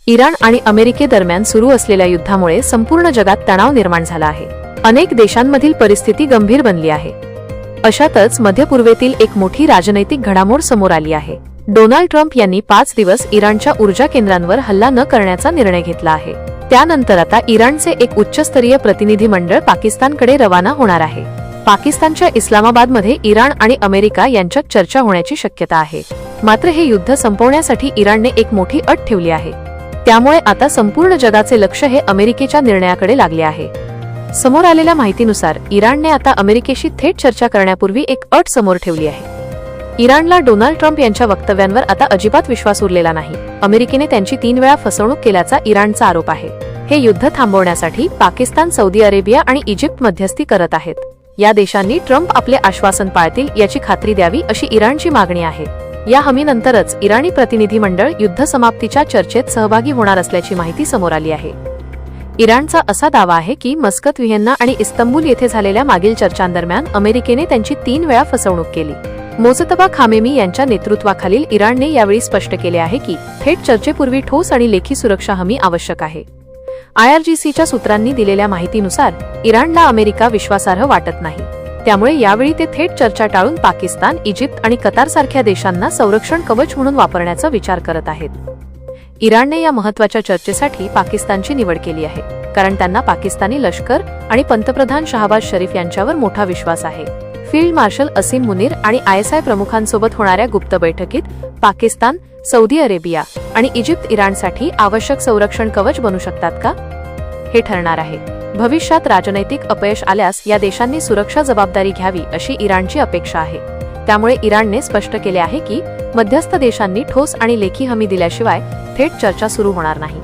Iran आणि अमेरिकेदरम्यान सुरू असलेल्या युद्धामुळे संपूर्ण जगात तणाव निर्माण झाला आहे। अनेक देशांमधील परिस्थिती गंभीर बनली आहे। अशातच मध्य पूर्वेतील एक मोठी राजनैतिक घडामोड समोर आली आहे। डोनाल्ड ट्रम्प यांनी 5 दिवस इराणच्या ऊर्जा केंद्रांवर हल्ला न करण्याचा निर्णय घेतला आहे। त्यानंतर आता इराणचे एक उच्चस्तरीय प्रतिनिधी मंडळ पाकिस्तानकडे रवाना होणार आहे। पाकिस्तानच्या इस्लामाबादमध्ये इराण आणि अमेरिका यांच्यात चर्चा होण्याची शक्यता आहे। मात्र हे युद्ध संपवण्यासाठी इराणने एक मोठी अट ठेवली आहे। त्यामुळे आता संपूर्ण जगाचे लक्ष हे अमेरिकेच्या निर्णयाकडे लागले आहे। समोर आलेल्या माहितीनुसार इराणने आता अमेरिकेशी थेट चर्चा करण्यापूर्वी एक अट समोर ठेवली आहे। इराणला डोनाल्ड ट्रम्प यांच्या वक्तव्यांवर आता अजिबात विश्वास उरलेला नाही। अमेरिकेने त्यांची 3 वेळा फसवणूक केल्याचा इराणचा आरोप आहे। हे युद्ध थांबवण्यासाठी पाकिस्तान, सौदी अरेबिया आणि इजिप्त मध्यस्थी करत आहेत। या देशांनी ट्रम्प आपले आश्वासन पाळतील याची खात्री द्यावी अशी इराणची मागणी आहे। या हमीनंतरच इराणी प्रतिनिधी मंडळ युद्ध समाप्तीच्या चर्चेत सहभागी होणार असल्याची माहिती समोर आली आहे। इराणचा असा दावा आहे की मस्कत, व्हिएन्ना आणि इस्तंबूल येथे झालेल्या मागील चर्चांदरम्यान अमेरिकेने त्यांची 3 वेळा फसवणूक केली। मोजतबा खामेनी यांच्या नेतृत्वाखालील इराणने यावेळी स्पष्ट केले आहे की थेट चर्चेपूर्वी ठोस आणि लेखी सुरक्षा हमी आवश्यक आहे। IRGCच्या सूत्रांनी दिलेल्या माहितीनुसार इराणला अमेरिका विश्वासार्ह वाटत नाही। त्यामुळे यावेळी ते थेट चर्चा टाळून पाकिस्तान, इजिप्त आणि कतारसारख्या देशांना संरक्षण कवच म्हणून वापरण्याचा विचार करत आहेत। इराणने या महत्त्वाच्या चर्चेसाठी पाकिस्तानची निवड केली आहे, कारण त्यांना पाकिस्तानी लष्कर आणि पंतप्रधान शहबाज शरीफ यांच्यावर मोठा विश्वास आहे। फील्ड मार्शल असीम मुनीर आणि ISI प्रमुखांसोबत होणाऱ्या गुप्त बैठकीत पाकिस्तान, सौदी अरेबिया आणि इजिप्त इराणसाठी आवश्यक संरक्षण कवच बनू शकतात का, हे ठरणार आहे। भविष्यात राजनैतिक अपयश आल्यास या देशांनी सुरक्षा जबाबदारी घ्यावी अशी इराणची अपेक्षा आहे। त्यामुळे इराणने स्पष्ट केले आहे की मध्यस्थ देशांनी ठोस आणि लेखी हमी दिल्याशिवाय थेट चर्चा सुरू होणार नाही।